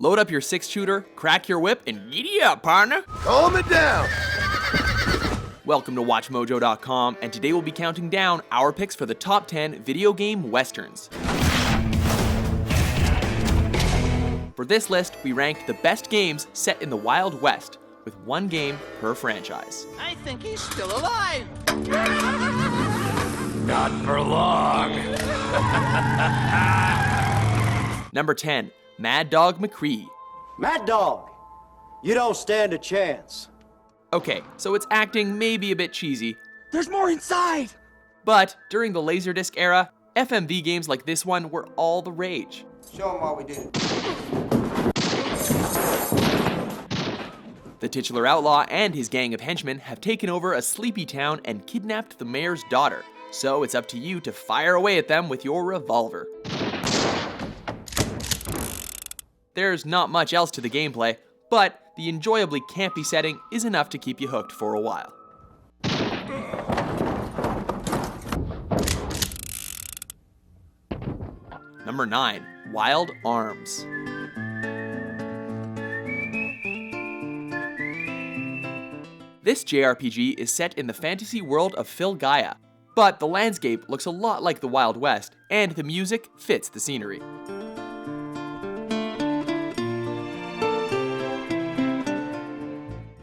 Load up your 6-shooter, crack your whip, and giddy up, partner! Calm it down! Welcome to WatchMojo.com, and today we'll be counting down our picks for the top 10 video game westerns. For this list, we ranked the best games set in the Wild West, with one game per franchise. I think he's still alive! Not for long! Number 10, Mad Dog McCree. Mad Dog, you don't stand a chance. Okay, so its acting may be a bit cheesy, There's more inside! but during the Laserdisc era, FMV games like this one were all the rage. Show them what we did. The titular outlaw and his gang of henchmen have taken over a sleepy town and kidnapped the mayor's daughter, so it's up to you to fire away at them with your revolver. There's not much else to the gameplay, but the enjoyably campy setting is enough to keep you hooked for a while. Number 9, Wild Arms. This JRPG is set in the fantasy world of Filgaia, but the landscape looks a lot like the Wild West, and the music fits the scenery.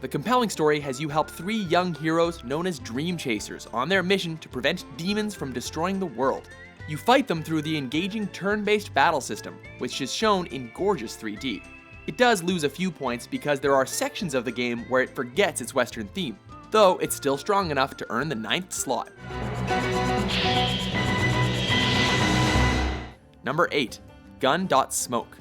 The compelling story has you help 3 young heroes known as Dream Chasers on their mission to prevent demons from destroying the world. You fight them through the engaging turn-based battle system, which is shown in gorgeous 3D. It does lose a few points because there are sections of the game where it forgets its Western theme, though it's still strong enough to earn the 9th slot. Number 8, Gundot Smoke.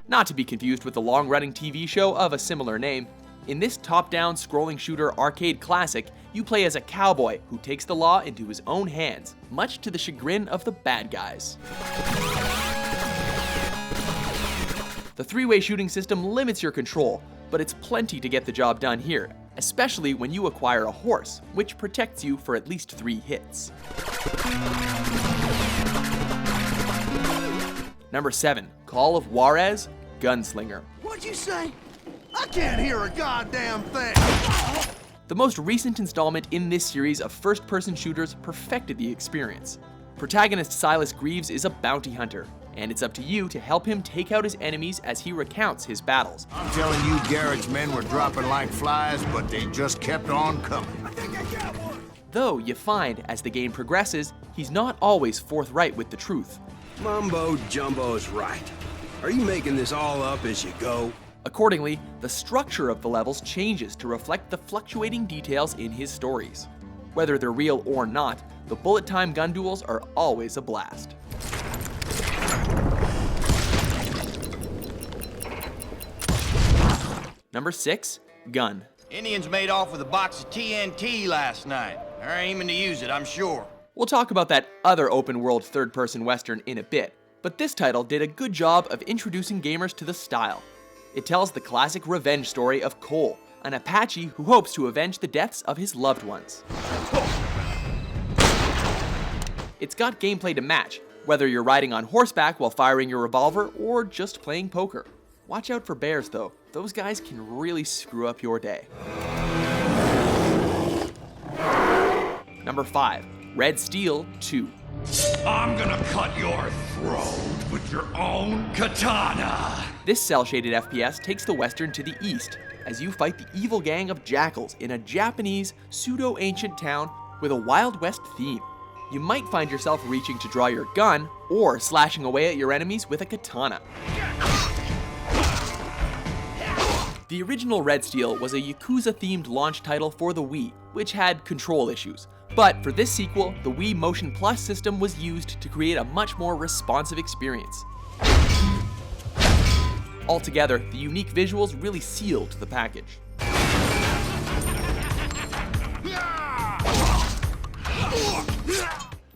Not to be confused with the long-running TV show of a similar name, in this top-down scrolling shooter arcade classic, you play as a cowboy who takes the law into his own hands, much to the chagrin of the bad guys. The 3-way shooting system limits your control, but it's plenty to get the job done here, especially when you acquire a horse, which protects you for at least 3 hits. Number 7, Call of Juarez, Gunslinger. What'd you say? I can't hear a goddamn thing! The most recent installment in this series of first-person shooters perfected the experience. Protagonist Silas Greaves is a bounty hunter, and it's up to you to help him take out his enemies as he recounts his battles. I'm telling you, Garrett's men were dropping like flies, but they just kept on coming. Though you find, as the game progresses, he's not always forthright with the truth. Mumbo Jumbo's right. Are you making this all up as you go? Accordingly, the structure of the levels changes to reflect the fluctuating details in his stories. Whether they're real or not, the bullet time gun duels are always a blast. Number 6, Gun. Indians made off with a box of TNT last night. They're aiming to use it, I'm sure. We'll talk about that other open-world third-person western in a bit, but this title did a good job of introducing gamers to the style. It tells the classic revenge story of Cole, an Apache who hopes to avenge the deaths of his loved ones. It's got gameplay to match, whether you're riding on horseback while firing your revolver or just playing poker. Watch out for bears though, those guys can really screw up your day. Number 5, Red Steel 2. I'm gonna cut your throat with your own katana. This cel-shaded FPS takes the western to the east, as you fight the evil gang of jackals in a Japanese, pseudo-ancient town with a Wild West theme. You might find yourself reaching to draw your gun, or slashing away at your enemies with a katana. The original Red Steel was a Yakuza-themed launch title for the Wii, which had control issues. But for this sequel, the Wii Motion Plus system was used to create a much more responsive experience. Altogether, the unique visuals really sealed the package.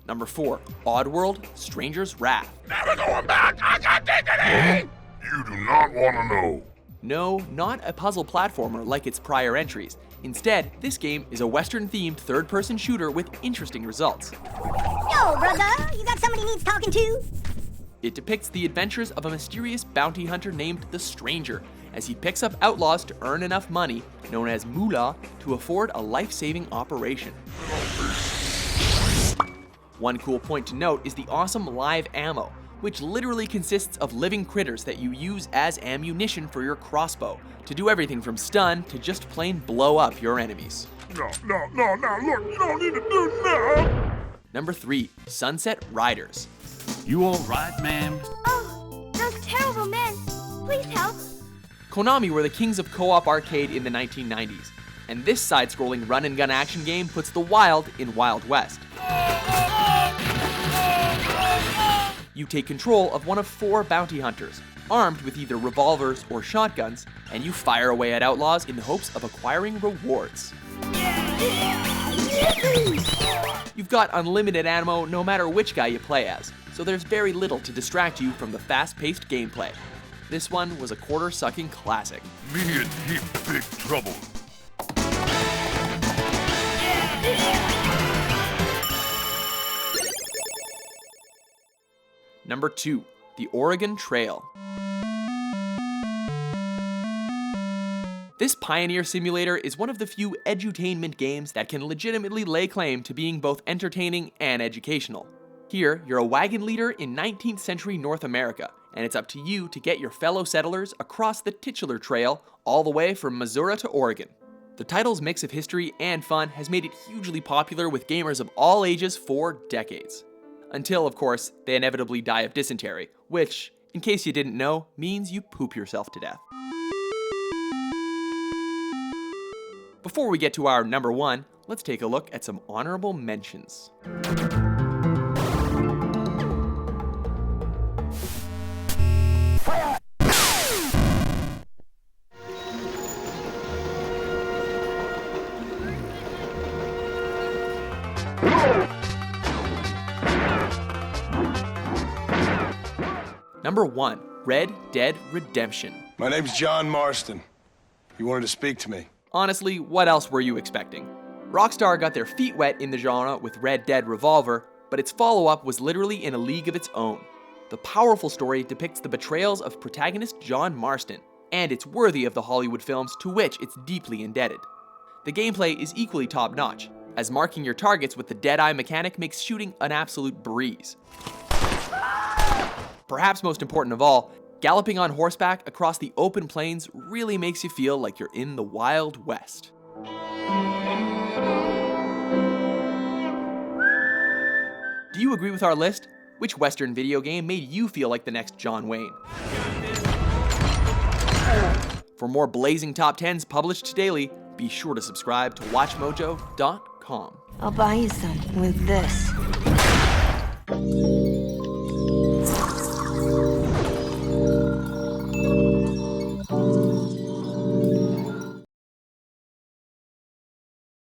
Number 4, Oddworld, Stranger's Wrath. Never going back! I got dignity! You do not want to know. No, not a puzzle platformer like its prior entries. Instead, this game is a Western-themed third-person shooter with interesting results. Yo, brother, you got somebody needs talking to? It depicts the adventures of a mysterious bounty hunter named the Stranger, as he picks up outlaws to earn enough money, known as moolah, to afford a life-saving operation. One cool point to note is the awesome live ammo, which literally consists of living critters that you use as ammunition for your crossbow, to do everything from stun to just plain blow up your enemies. No, look, you don't need to do that. Number 3, Sunset Riders. You all right, ma'am? Oh, those terrible men. Please help. Konami were the kings of co-op arcade in the 1990s, and this side-scrolling run-and-gun action game puts the wild in Wild West. You take control of one of 4 bounty hunters, armed with either revolvers or shotguns, and you fire away at outlaws in the hopes of acquiring rewards. You've got unlimited ammo no matter which guy you play as, so there's very little to distract you from the fast-paced gameplay. This one was a quarter-sucking classic. Me in heap big trouble. Number 2, The Oregon Trail. This pioneer simulator is one of the few edutainment games that can legitimately lay claim to being both entertaining and educational. Here, you're a wagon leader in 19th century North America, and it's up to you to get your fellow settlers across the titular trail all the way from Missouri to Oregon. The title's mix of history and fun has made it hugely popular with gamers of all ages for decades. Until, of course, they inevitably die of dysentery, which, in case you didn't know, means you poop yourself to death. Before we get to our number 1, let's take a look at some honorable mentions. Number 1, Red Dead Redemption. My name's John Marston. You wanted to speak to me. Honestly, what else were you expecting? Rockstar got their feet wet in the genre with Red Dead Revolver, but its follow-up was literally in a league of its own. The powerful story depicts the betrayals of protagonist John Marston, and it's worthy of the Hollywood films to which it's deeply indebted. The gameplay is equally top-notch, as marking your targets with the Deadeye mechanic makes shooting an absolute breeze. Perhaps most important of all, galloping on horseback across the open plains really makes you feel like you're in the Wild West. Do you agree with our list? Which Western video game made you feel like the next John Wayne? For more blazing top 10s published daily, be sure to subscribe to WatchMojo.com. I'll buy you some with this.